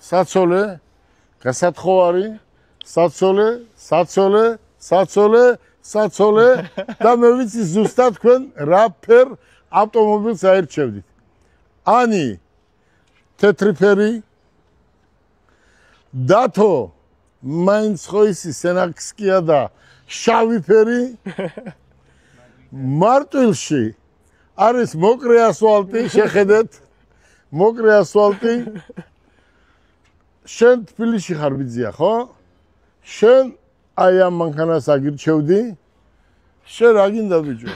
საცოლე, გასათხოვარი, საცოლე და მე ვიცი ზუსტად თქვენ რა ფერ ავტომობილს აირჩევდით. Ani თეთრი ფერი დათო მაინც ხო ისი სენაქსკია და შავი ფერი მარტვილში არის მოკრე ასფალტი შეხედეთ მოკრე ასფალტი შენ თბილისში ხარ ბიძია ხო შენ აი ამ მანქანას აგირჩევდი შენ რა გინდა ბიჭო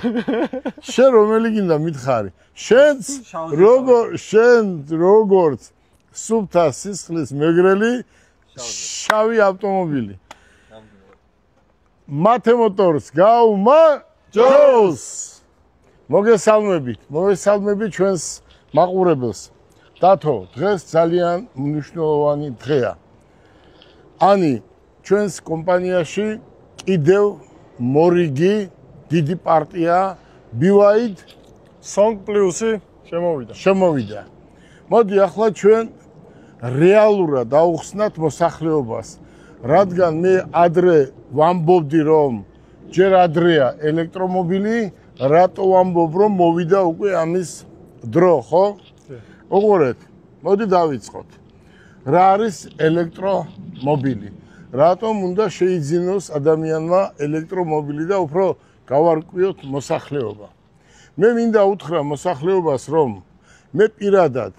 შენ რომელი გინდა მითხარი შენც როგორც სუფთა სისხლის მეგრელი შავი ავტომობილი მათე მოტორს გაუმაჯოს მოგესალმებით ჩვენს მაყურებელს დათო დღეს ძალიან მნიშვნელოვანი დღეა Ani ჩვენს კომპანიაში კიდევ მორიგი დიდი პარტია BYD Song Plus-ი შემოვიდა. მოდი ახლა ჩვენ რეალურად დავუხსნათ მოსახლეობას, რადგან მე ადრე ვამბობდი რომ ჯერ ადრეა ელექტრომობილი, რატო ვამბობ რომ მოვიდა უკვე ამის დრო, ხო? უყურეთ, მოდი დავიწყოთ. რა არის ელექტრომობილი? რატომ უნდა შეიძინოს ადამიანმა ელექტრომობილი და უფრო გავარკვიოთ მოსახლეობა? მე მინდა უთხრა მოსახლეობას რომ მე პირადად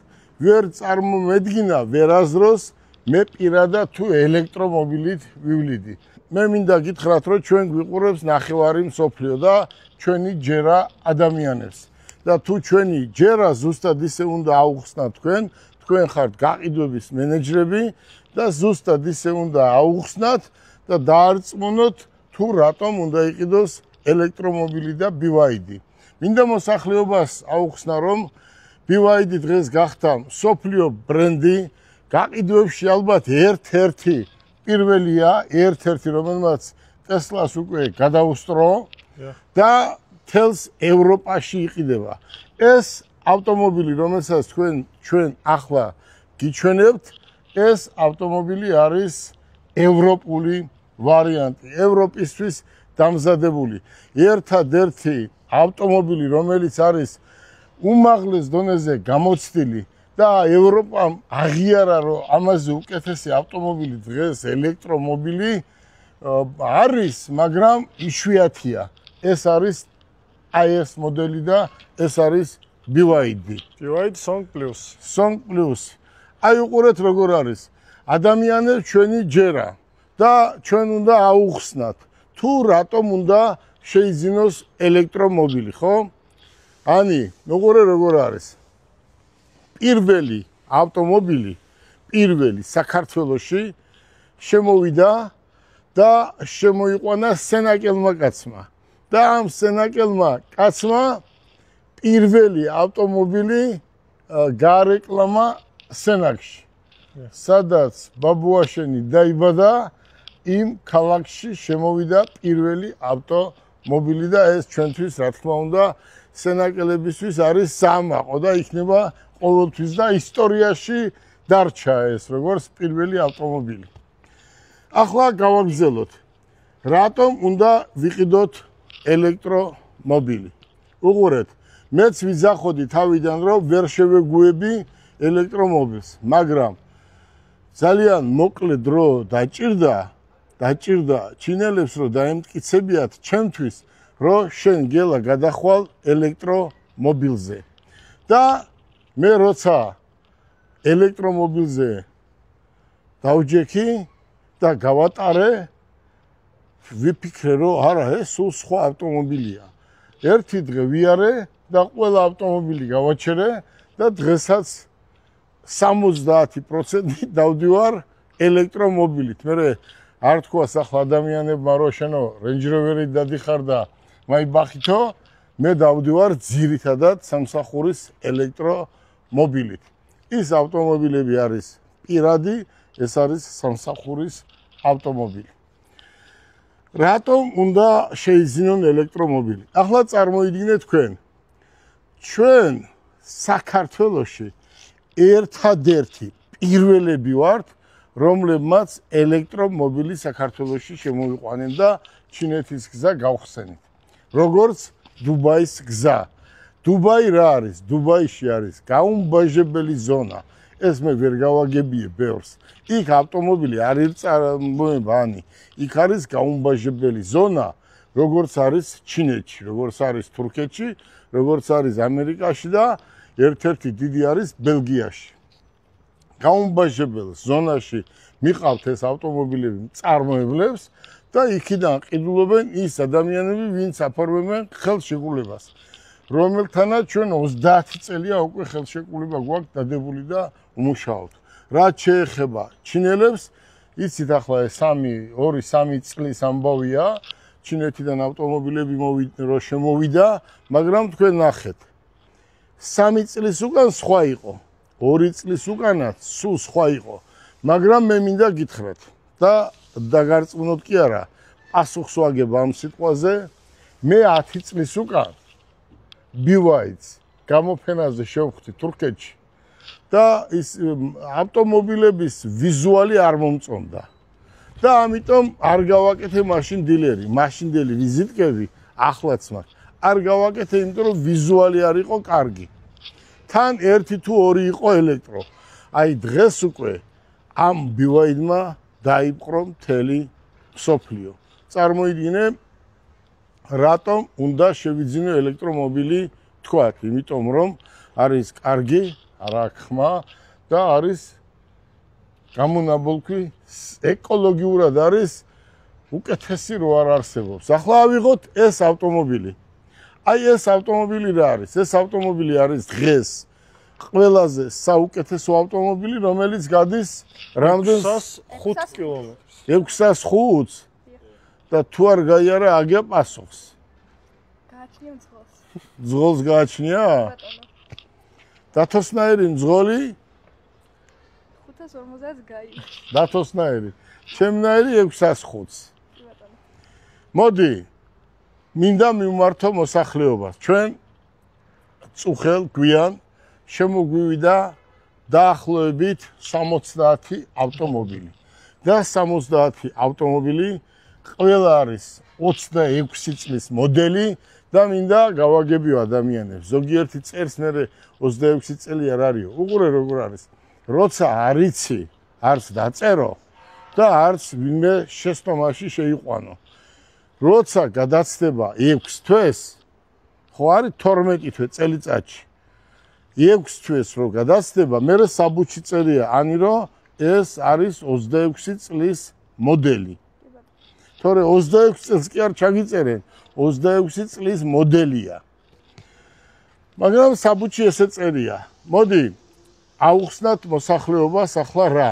ვერ წარმომედგინა ვერაზროს მე პირადად თუ ელექტრომობილით ვივლიდი მე მინდა გითხრათ რომ ჩვენ გვიყურებს ნახევარი მსოფლიო და ჩვენი ჯერა ადამიანებს და თუ ჩვენი ჯერა ზუსტად ისე უნდა აუხსნათ თქვენ ხართ გაყიდვების მენეჯერები და ზუსტად ისე უნდა აუხსნათ და დაარწმუნოთ თუ რატომ უნდა იყიდოს ელექტრომობილი და BYD მინდა მოსახლეობას აუხსნა რომ BYD დღეს გახდა მსოფლიო ბრენდი გაყიდვებში ალბათ ერთ-ერთი პირველია რომელმაც Tesla-ს უკვე გადაუსტრო და თელს ევროპაში იყიდება ეს ავტომობილი რომელსაც ჩვენ ახლა გიჩვენებთ ეს ავტომობილი არის ევროპული ვარიანტი ევროპისთვის დამზადებული ერთადერთი ავტომობილი რომელიც არის უმაღლეს დონეზე გამოცდილი და ევროპამ აღიარა რომ ამაზე უკეთესი ავტომობილი დღეს ელექტრომობილი არის მაგრამ იშვიათია ეს არის IS მოდელი და ეს არის BYD Song Plus აი უყურეთ როგორ არის ადამიანებს ჩვენი ჯერა და ჩვენ უნდა აუხსნათ თუ რატომ უნდა შეიძინოს ელექტრომობილი, ხო? Ani, უყურე როგორ არის. პირველი ავტომობილი, პირველი საქართველოში შემოვიდა და შემოიყვანა სენაკელმა კაცმა. და ამ სენაკელმა კაცმა პირველი ავტომობილი გაარეკლამა სენაკში. სადაც ბაბუაშენი დაიბადა იმ ქალაქში შემოვიდა პირველი ავტომობილი და ეს ჩვენთვის რა თქმა უნდა სენაკელებისთვის არის სამაყო და იქნება ყოველთვის და ისტორიაში დარჩა ეს როგორც პირველი ავტომობილი. ახლა გავაგრძელოთ. რატომ უნდა ვიყიდოთ ელექტრომობილი? უყურეთ, მეც ვიძახოდი თავიდან რომ ვერ შევეგუები ელექტრომობილს, მაგრამ ძალიან მოკლე დრო დაჭირდა ჩინელებს რომ დაემტკიცებიათ ჩემთვის რომ შენ გელა გადახვალ ელექტრომობილზე და მე როცა ელექტრომობილზე დავჯექი და გავატარე ვიფიქრე რომ არა ეს სულ სხვა ავტომობილია ერთი დღე ვიარე და ყველა ავტომობილი გავაჩერე და დღესაც 70% დავდივარ ელექტრომობილით მე არ თქვას ახლა ადამიანებმა რომ შენო Range Rover-ით დადიხარ და მაიბახითო მე დავდივარ ძირითადად სამსახურის ელექტრომობილით ის ავტომობილები არის პირადი ეს არის სამსახურის ავტომობილი რატომ უნდა შეიძინონ ელექტრომობილი ახლა წარმოიდგინეთ ჩვენ საქართველოში ერთადერთი პირველები ვართ, რომლებმაც ელექტრომობილი საქართველოში შემოვიყვანენ და ჩინეთის გზა გავხსენით. როგორც დუბაის გზა. დუბაი რა არის? დუბაიში არის გაუმბაჟებელი ზონა. ეს მე ვერ გავაგებიე ბევრს. იქ ავტომობილი არ იწარმოებანი. იქ არის გაუმბაჟებელი ზონა, როგორც არის ჩინეთში, როგორც არის თურქეთში, როგორც არის ამერიკაში და ერთ-ერთი დიდი არის ბელგიაში. გაუმბაჟებელ ზონაში მიყავთ ეს ავტომობილები მწარმოებლებს და იქიდან ყიდულობენ ის ადამიანები, ვინც აფორმებენ ხელშეკრულებას, რომელთანაც ჩვენ 30 წელია უკვე ხელშეკრულება გვაქვს დადებული და უმუშაობთ. რაც შეეხება ჩინელებს, იცით ახლა ეს 2-3 წლის ამბავია, ჩინეთიდან ავტომობილები რო შემოვიდა, მაგრამ თქვენ ნახეთ. 3 წლის უკან სხვა იყო, 2 წლის უკანაც სულ სხვა იყო, მაგრამ მე მინდა გითხრათ და დაგარწმუნოთ კი არა, პასუხს ვაგებ ამ სიტყვაზე, მე 10 წლის უკან BYD გამოფენაზე შევხვდი თურქეთში და ის ავტომობილების ვიზუალი არ მომწონდა. და ამიტომ არ გავაკეთე მაშინ დილერი, მაშინდელი ვიზიტკები ახლაც მაქვს. არ გავაკეთე, იმიტომ რომ ვიზუალი არ იყო კარგი. თან 1 თუ 2 იყო ელექტრო. აი დღეს უკვე ამ BYD-მა დაიპყრო მთელი მსოფლიო. წარმოიდგინე, რატომ უნდა შევიძინო ელექტრომობილი თქვათ, იმიტომ რომ არის კარგი, არა ხმა და არის გამონაბოლქვი, ეკოლოგიურად არის უკეთესი რო არ არსებობს. ახლა ავიღოთ ეს ავტომობილი. აი ეს ავტომობილი რა არის? ეს ავტომობილი არის დღეს ყველაზე საუკეთესო ავტომობილი, რომელიც გადის რამდენს 605 კილომეტრს. 605 და თუ არ გაიარა აგია პასუხს. გააჩნია მძღოლს. მძღოლს გააჩნია? დათოსნაირი მძღოლი? 550-ს გაი. დათოსნაირი. ჩემნაირი 605-ს. მოდი, მინდა მივმართო მოსახლეობას. ჩვენ წუხელ გვიან შემოგვივიდა დაახლოებით 70 ავტომობილი. და 70 ავტომობილი ყველა არის 26 წლის მოდელი და მინდა გავაგებიო ადამიანებს. ზოგიერთი წერს მე 26 წელი არ არისო. უყურე როგორ არის. როცა არიცი, არც დაწერო და არც ვინმე შეცდომაში შეიყვანო. როცა გადაცდება 6 თვეს, ხო არის 12 თვე წელიწადში. 6 თვეს რო გადაცდება, მე საბუთში წერია, ani რომ ეს არის 26 წლის მოდელი. თორე 26 წელს კი არ ჩაგიწერენ, 26 წლის მოდელია. მაგრამ საბუთში ესე წერია. მოდი, აუხსნათ მოსახლეობას ახლა რა.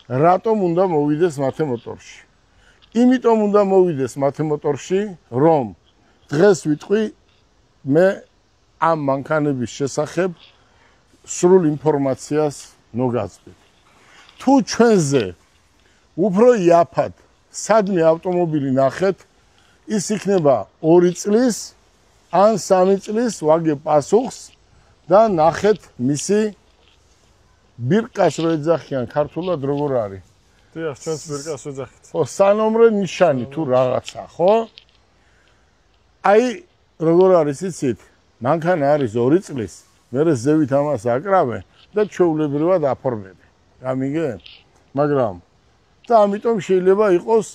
რატომ უნდა მოვიდეს მათე მოტორში? იმიტომ უნდა მოვიდეს მათე მოტორში, რომ დღეს ვიტყვი მე ამ მანქანების შესახებ სრულ ინფორმაციას მოგაწვით. თუ ჩვენზე უფრო იაფად სადმე ავტომობილი ნახეთ, ის იქნება 2 წლის ან 3 წლის ვაგებ პასუხს და ნახეთ მისი ბირკას რო ეძახიან ქართულად როგორ არის. დიახ, ჩვენს ბირკას ვეძახით. ხო, სანომრე ნიშანი თუ რაღაცა, ხო? აი როგორ არის იცით? მანქანა არის 2 წლის, მერე ზევით ამას აკრავენ და ჩვეულებრივად აფორმებენ. გამიგე? მაგრამ და ამიტომ შეიძლება იყოს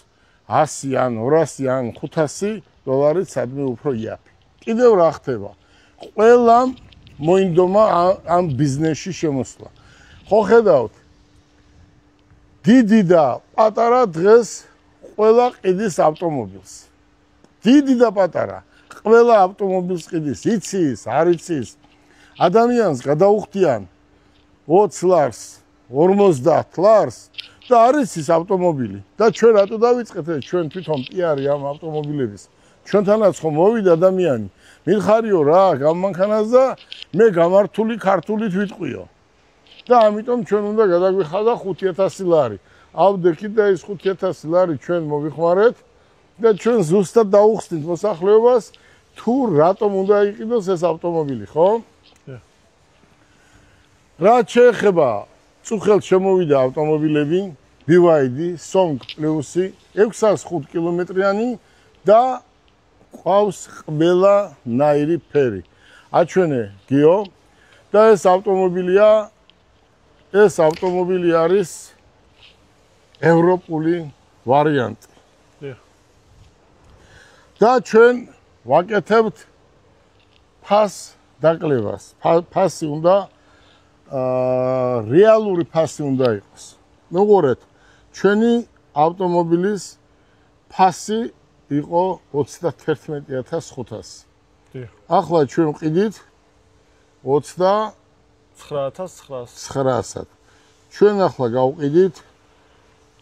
100 ან 200 ან 500 დოლარი სადმე უფრო იაფი. კიდევ რა ხდება? ყველამ მოინდომა ამ ბიზნესში შემოსვლა. ხო ხედავთ? დიდი და პატარა დღეს ყველა ყიდის ავტომობილს. დიდი და პატარა ყველა ავტომობილს ყიდის, იცის, არ იცის. ადამიანს გადაუხდიან 20 ლარს, 50 ლარს და არ იცის ავტომობილი. და ჩვენ რატო დავიწყეთ ეს? ჩვენ თვითონ პიარი ამ ავტომობილების. ჩვენთანაც ხომ მოვიდა ადამიანი. მიხარიო რა, გამანქანას და მე გამართული ქართულით ვიტყვიო. და ამიტომ ჩვენ უნდა გადაგვიხადა 5000 ლარი. ავდექით და ეს 5000 ლარი ჩვენ მოვიხმარეთ და ჩვენ ზუსტად დაუხსნით მოსახლეობას თუ რატომ უნდა იყიდოს ეს ავტომობილი, ხო? რაც შეეხება წუხელს შემოვიდა ავტომობილები BYD, Song Plus-ი 605 კილომეტრიანი და ყავს ყველა ნაირი ფერი. აჩვენე გიო და ეს ავტომობილი არის ევროპული ვარიანტი. და ჩვენ ვაკეთებთ ფას დაკლებას. ფასი უნდა რეალური ფასი უნდა იყოს. მოგორეთ, ჩვენი ავტომობილის ფასი იყო 31500. ახლა ჩვენ ვყიდით 29900. ჩვენ ახლა გავყიდით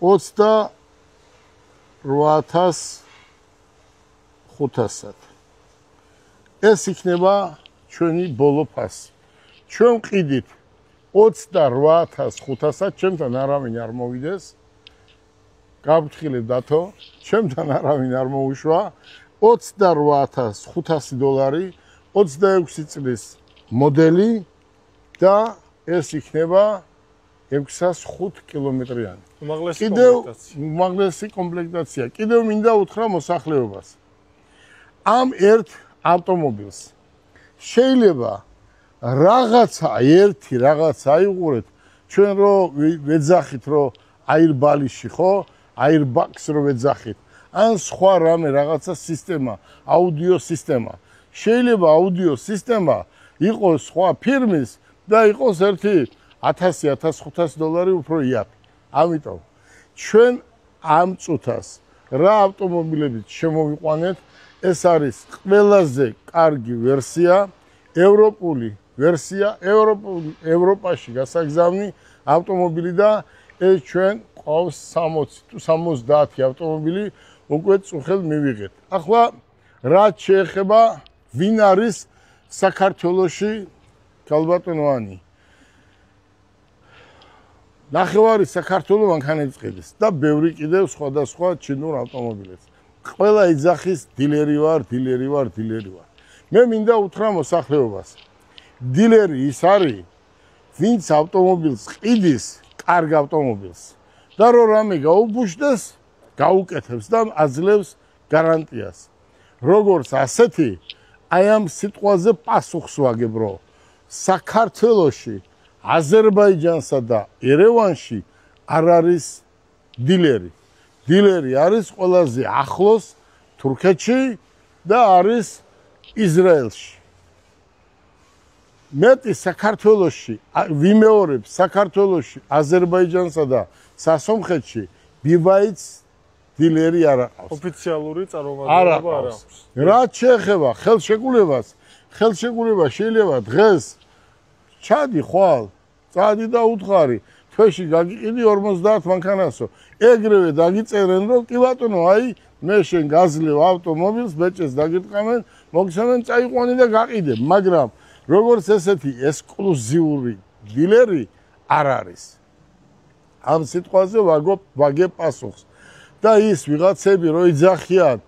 28500. ეს იქნება ჩვენი ბოლო ფასი. ჩვენ ვყიდით 28500, ჩემთან არავინ არ მოვიდეს. გავფრთხილებ დათო, ჩემთან არავინ არ მოუშვა. 28500 დოლარი, 26 წლის მოდელი და ეს იქნება 605 კილომეტრიანი. უმაღლესი კომპლექტაცია. კიდევ მინდა უთხრა მოსახლეობას. ამ ერთ ავტომობილს შეიძლება ერთი რაღაცა აიღურეთ. ჩვენ რო ვეძახით რომ აირბალიში ხო? აირბაქს რო ვეძახით. ან სხვა რამე რაღაცა სისტემა, აუდიო სისტემა. შეიძლება აუდიო სისტემა იყოს სხვა ფირმის და იყოს ერთი 1000-1500 დოლარი უფრო იაფი. ამიტომ ჩვენ ამ წუთას რა ავტომობილებიც შემოვიყვანეთ, ეს არის ყველაზე კარგი ვერსია, ევროპული ვერსია, ევროპაში გასაგზავნი ავტომობილი და ეს ჩვენ ყავს 60 ავტომობილი უკვე წუხელ მივიღეთ. ახლა რაც შეეხება ვინ არის საქართველოში ქალბატონოვანი. ნახევარი საქართველო მანქანაწყლის და ბევრი კიდევ სხვადასხვა ჩინურ ავტომობილებს. ყველა იძახის დილერი ვარ. მე მინდა უთხრა მოსახლეობას. დილერი ის არის, ვინც ავტომობილს ყიდის, კარგ ავტომობილს და რო რამე გაუბუშდეს, გაუკეთებს და აძლევს გარანტიას. როგორც ასეთი, აი ამ სიტყვაზე პასუხს ვაგებ, რომ საქართველოში, აზერბაიჯანსა და ერევანში არ არის დილერი. დილერი არის ყველაზე ახლოს თურქეთში და არის ისრაელში. მეტი საქართველოში ვიმეორებ საქართველოში, აზერბაიჯანსა და სასომხეთში BYD დილერი არ აქვს. ოფიციალური წარმომადგენლობა არ აქვს. რაც შეეხება ხელშეკრულებას, ხელშეკრულება შეიძლება დღეს ჩადი ხვალ, წადი და უთხარი, თვეში გაგიყიდი 50 მანქანასო. ეგრევე დაგიწერენ, რომ კი ბატონო, აი მე შენ გაზლევ ავტომობილს, ბეჭეს დაგიტყამენ, მოგცემენ წაიყვანი და გაყიდე, მაგრამ როგორც ესეთი ექსკლუზიური დილერი არ არის. ამ სიტყვაზე ვაგებ პასუხს. და ის ვიღაცები რო იძახიან,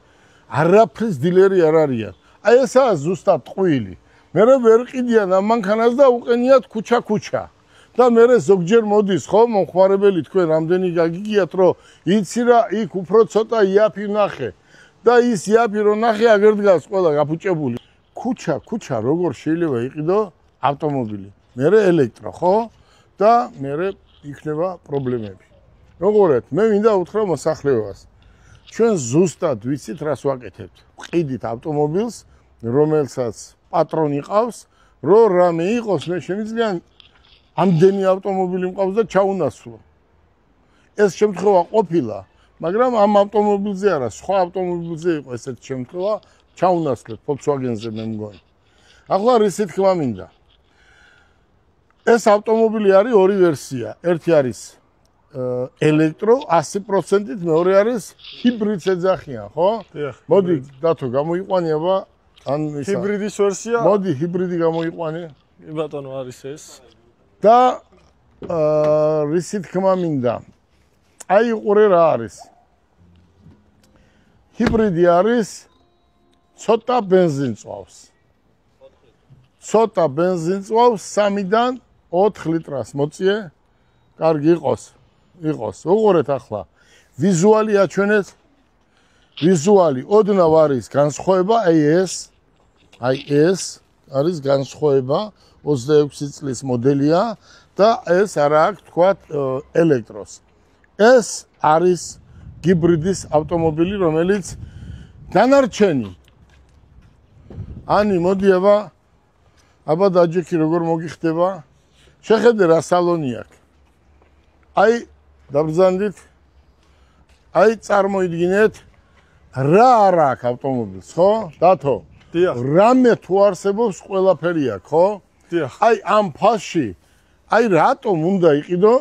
არაფრის დილერი არ არიან. აი ესაა ზუსტად ტყვილი. მე ვერ ყიდიან ამ მანქანას და უყენიათ ქუჩა. და მე ზოგჯერ მოდის ხო მომხმარებელი თქვენ რამდენი გაგიგიათ რომ იცი რა იქ უფრო ცოტა იაფი ნახე და ის იაფი რო ნახე აგერ დგას ყველა გაფუჭებული. ქუჩა როგორ შეიძლება იყიდო ავტომობილი. მე ელექტრო ხო და მე იქნება პრობლემები. მოგორეთ, მე მინდა უთხრა მოსახლეობას. ჩვენ ზუსტად ვიცით რას ვაკეთებთ. ვყიდით ავტომობილს, რომელსაც პატრონი ყავს, რო რამე იყოს, მე შემიძლია ამდენი ავტომობილი მყავს და ჩაუნაცვლო. ეს შემთხვევა ყოფილა, მაგრამ ამ ავტომობილზე არა, სხვა ავტომობილზე იყო ესეთი შემთხვევა, ჩაუნაცვლეთ Volkswagen-ზე მე მგონი. ახლა რისი თქმა მინდა. ეს ავტომობილი არის ორი ვერსია. ერთი არის ელექტრო 100%-ით, მეორე არის ჰიბრიდს ეძახიან, ხო? მოდი დათო გამოიყვანება ან ისა. ჰიბრიდის ვერსია? მოდი ჰიბრიდი გამოიყვანე. კი ბატონო, არის ეს. და რისი თქმა მინდა. აი ყურე რა არის. ჰიბრიდი არის ცოტა ბენზინს წვავს. ცოტა ბენზინს წვავს 3-დან 4 ლიტრას მოწიე. კარგი იყოს. უყურეთ ახლა. ვიზუალი აჩვენეთ. ვიზუალი ოდნავ არის განსხვავება, აი ეს არის განსხვავება 26 წლის მოდელია და ეს არა აქვს თქვათ ელექტროს. ეს არის ჰიბრიდის ავტომობილი, რომელიც დანარჩენი. ანი მოდი აბა დაჯექი როგორ მოგიხდება. შეხედე რა სალონი აქვს. აი დაბრძანდით. აი წარმოიდგინეთ რა არა აქვს ავტომობილს, ხო? დათო. დიახ. რამე თუ არსებობს ყველაფერი აქვს, ხო? დიახ. აი ამ ფასში აი რატომ უნდა იყიდო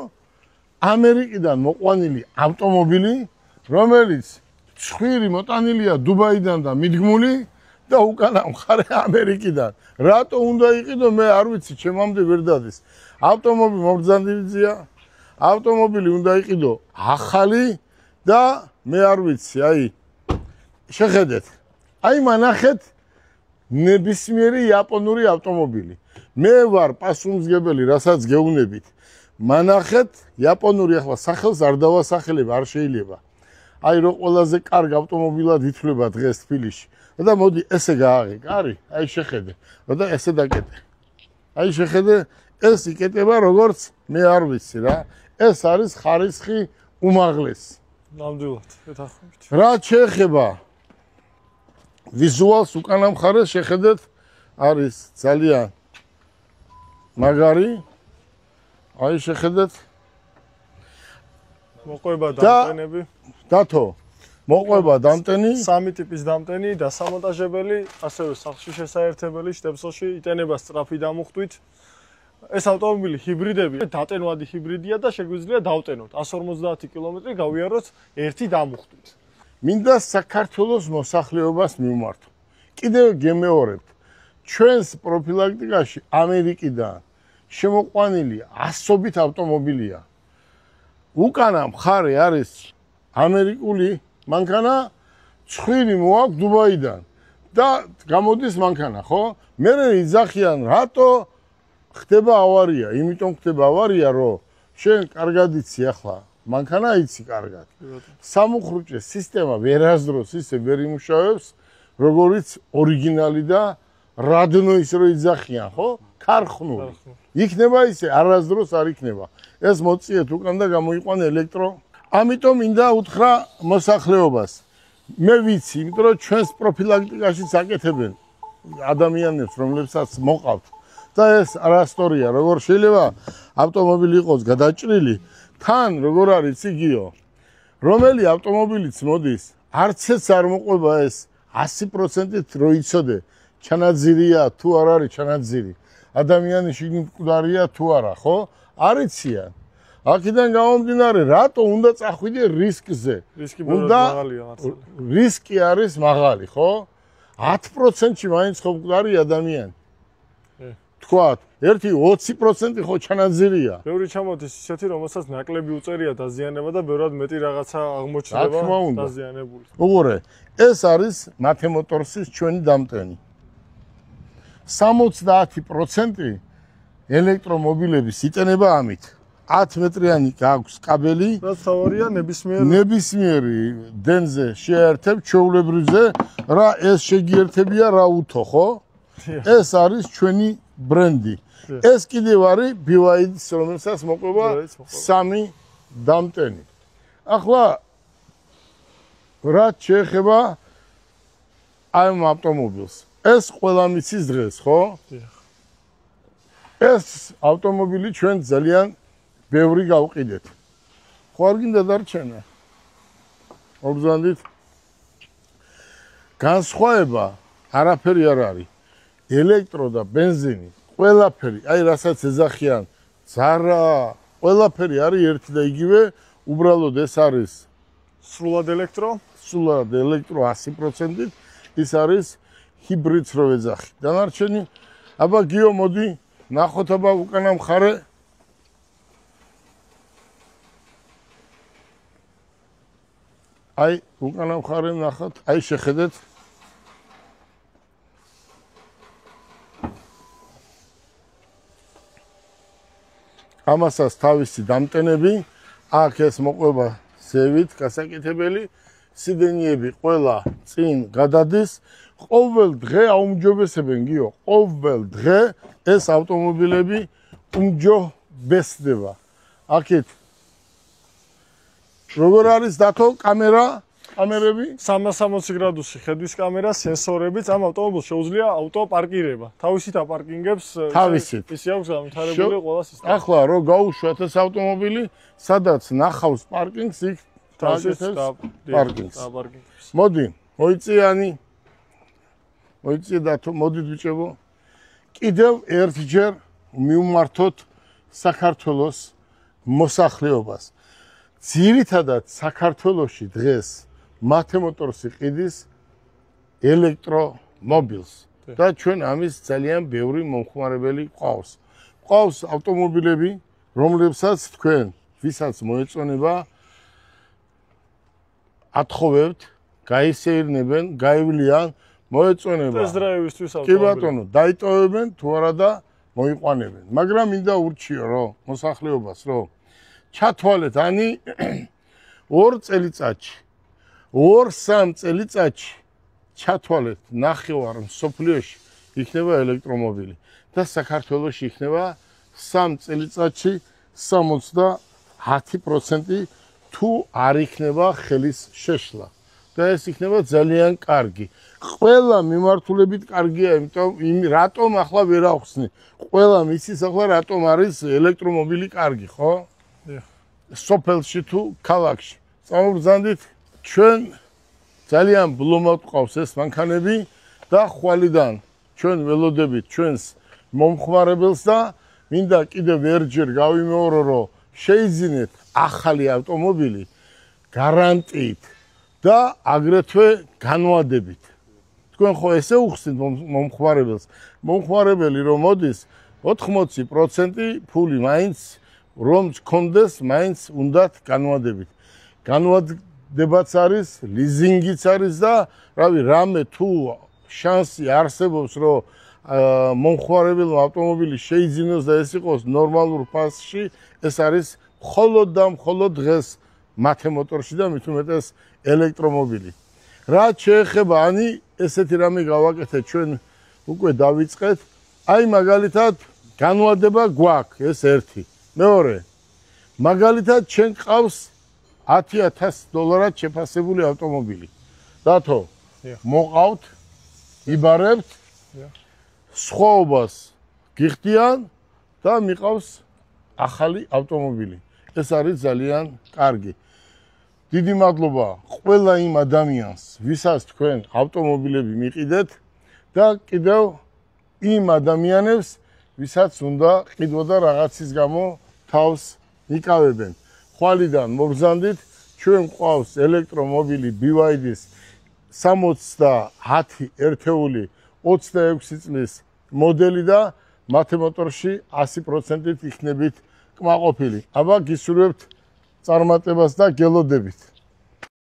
ამერიკიდან მოყვანილი ავტომობილი, რომელიც ცხვირი მოტანილია დუბაიდან და მიდგმული და უკანა მხარე ამერიკიდან. რატო უნდა იყიდო მე არ ვიცი, ჩემამდე ვერ დადის. ავტომობილი მობრძანდივიზია, ავტომობილი უნდა იყიდო ახალი და მე არ ვიცი, აი შეხედეთ. აი მანახეთ ნებისმიერი იაპონური ავტომობილი. მე ვარ პასუხისმგებელი, რასაც გეუბნებით. მანახეთ იაპონური ახლა სახელს არ დავასახელებ, არ შეიძლება. აი რო ყველაზე კარგ ავტომობილად ითვლება დღეს თბილისში. და მოდი ესე გააღეკ, არის? აი შეხედე. და ესე დაკეტე. აი შეხედე, ეს იკეტება როგორც მე არ ვიცი რა. ეს არის ხარისხი უმაღლესი. ნამდვილად, ეთანხმებით. რა შეეხება ვიზუალს უკანა მხარეს შეხედეთ, არის ძალიან მაგარი. აი შეხედეთ. მოყვება დამტენები. დათო, მოყვება დამტენი. სამი ტიპის დამტენი, დასამონტაჟებელი, ასევე სახლში შესაერთებელი, შტებსელში იტენება სწრაფი დამუხტვით. ეს ავტომობილი ჰიბრიდები, დატენვადი ჰიბრიდია და შეგვიძლია დავტენოთ 150 კილომეტრი გავიაროთ ერთი დამუხტვით. მინდა საქართველოს მოსახლეობას მივმართო. კიდევ გემეორებთ, ჩვენს პროფილაქტიკაში ამერიკიდან შემოყვანილი ასობით ავტომობილია. უკანა მხარე არის ამერიკული მანქანა, ცხვირი მოაქვს დუბაიდან და გამოდის მანქანა, ხო? მე იძახიან, რატო ხდება ავარია? იმიტომ ხდება ავარია, რომ შენ კარგად იცი ახლა, მანქანა იცი კარგად. სამუხრუჭე სისტემა ვერასდროს ისე ვერ იმუშავებს, როგორიც ორიგინალი და რადნო ის რო იძახიან, ხო? ქარხნული. იქნება ისე, არასდროს არ იქნება. ეს მოწიეთ უკან და გამოიყვან ელექტრო. ამიტომ მინდა უთხრა მოსახლეობას. მე ვიცი, იმიტომ რომ ჩვენს პროფილაქტიკაშიც აკეთებენ ადამიანებს, რომლებსაც მოყავთ. და ეს არასტორია, როგორ შეიძლება ავტომობილი იყოს გადაჭრილი, თან როგორ არის იგიო. რომელი ავტომობილიც მოდის, არც ეს არ მოყვება ეს 100%-ით რო იცოდე, ჩანაძირია თუ არ არის ჩანაძირი. ადამიანი შიგნით მკვდარია თუ არა, ხო? არ იციან. აქედან გამომდინარე, რატო უნდა წახვიდე რისკზე? რისკი მაღალია მართლა. რისკი არის მაღალი, ხო? 10%-ში მაინც ხო მკვდარი ადამიანი. თქვათ, ერთი 20% ხო ჩანაძირია. ბევრი ჩამოდის ისეთი, რომელსაც ნაკლები უწერია დაზიანება და ბევრად მეტი რაღაცა აღმოჩნდება დაზიანებული. უყურე, ეს არის მათემოტორსის ჩვენი დამტენი. 70% ელექტრომობილების იტენება ამით. 10 მეტრიანი გაქვს კაბელი. რაც თავარია ნებისმიერი დენზე შეერთებ ჩვეულებრივზე, რა ეს შეგიერთებია რა უთო, ხო? ეს არის ჩვენი ბრენდი. ეს კიდევ არის BYD-ის, რომელსაც მოყვება 3 დამტენი. ახლა რაც შეეხება ამ ავტომობილს, ეს ყველა მიცის დღეს, ხო? ეს ავტომობილი ჩვენ ძალიან ბევრი გავყიდეთ. ხო არ გინდა დარჩენა? მოგზანდით? განსხვავება არაფერი არ არის. ელექტრო და ბენზინი, ყველაფერი, აი რასაც ეძახიან, ძარა, ყველაფერი არის ერთი და იგივე, უბრალოდ ეს არის სრულად ელექტრო 100%-ით, ის არის ჰიბრიდს რო ეძახი. დანარჩენი, აბა გიო მოდი, ნახოთ აბა უკანა მხარე. აი, უკანა მხარე ნახოთ, აი შეხედეთ. ამასაც თავისი დამტენები, აქ ეს მოყვება ზევით, გასაკეთებელი, სიდენიები ყველა წინ გადადის. ყოველ დღე აუმჯობესებენ გიო, ყოველ დღე ეს ავტომობილები უმჯობესდება. აქეთ როგორ არის დათო კამერები 360 გრადუსი ხედვის კამერა, სენსორებიც ამ ავტომობილს შეუძლია ავტოპარკირება. თავისით აპარკინგებს ისი აქვს განვითარებული ყველა სისტემა. ახლა რო გაუშვათ ეს ავტომობილი, სადაც ნახავს პარკინგს, იქ დააკეთებს პარკინგს. მოდი, მოიწია დათო, მოდით ბიჭებო. კიდევ ერთჯერ მივმართოთ საქართველოს მოსახლეობას. ძირითადად საქართველოში დღეს მათემოტორსი ყიდის ელექტრომობილს და ჩვენ ამის ძალიან ბევრი მომხმარებელი ყავს. ყავს ავტომობილები, რომლებსაც თქვენ ვისაც მოეწონება ათხოვებთ, გაისეირნებენ, გაივლიან, მოეწონება. ტესტ-დრაივისთვის კი ბატონო, დაიტოვებენ თუ არა და მოიყვანებენ. მაგრამ მინდა ურჩიო, რომ მოსახლეობას, რომ ჩათვალეთ ანი 2 წელიწადში 2-3 წელიწადში ჩათვალეთ ნახევარ მსოფლიოში იქნება ელექტრომობილი და საქართველოში იქნება 3 წელიწადში 70% თუ არ იქნება ხელის შეშლა და ეს იქნება ძალიან კარგი. ყველა მიმართულებით კარგია, იმიტომ რატომ ახლა ვერ ახსნი. ყველა მისის ახლა რატომ არის ელექტრომობილი კარგი, ხო? სოფელში თუ ქალაქში. წამობრძანდით ჩვენ ძალიან ბლომად ყავს ეს მანქანები და ხვალიდან ჩვენ ველოდებით ჩვენს მომხმარებელს და მინდა კიდევ ერთჯერ გავიმეორო, რომ შეიძინეთ ახალი ავტომობილი გარანტიით და აგრეთვე განვადებით. თქვენ ხო ესე უხსნით მომხმარებელს. მომხმარებელი რომ მოდის 80% ფული მაინც რომ გქონდეს, მაინც უნდათ განვადებით. განვადებაც არის, ლიზინგიც არის და რავი, რამე თუ შანსი არსებობს, რომ მომხმარებელმა ავტომობილი შეიძინოს და ეს იყოს ნორმალურ ფასში, ეს არის მხოლოდ და მხოლოდ დღეს მათემოტორში და მით უმეტეს ელექტრომობილი. რაც შეეხება ანი ესეთი რამე გავაკეთეთ ჩვენ უკვე დავიწყეთ. აი მაგალითად განვადება გვაქვს ეს ერთი. მეორე, მაგალითად ჩვენ ყავს $10,000 შეფასებული ავტომობილი. დათო, მოყავთ, იბარებთ, სხვაობას გიხდიან და მიყავს ახალი ავტომობილი. ეს არის ძალიან კარგი. დიდი მადლობა ყველა იმ ადამიანს, ვისაც თქვენ ავტომობილები მიყიდეთ და კიდევ იმ ადამიანებს, ვისაც უნდა ყიდვა და რაღაცის გამო თავს იკავებენ. ხვალიდან მობრძანდით, ჩვენ ყავს ელექტრომობილი BYD-ის 70 ერთეული 26 წლის მოდელი და მათემოტორში 100%-ით იქნებით კმაყოფილი. აბა გისურვებთ წარმატებას და გელოდებით.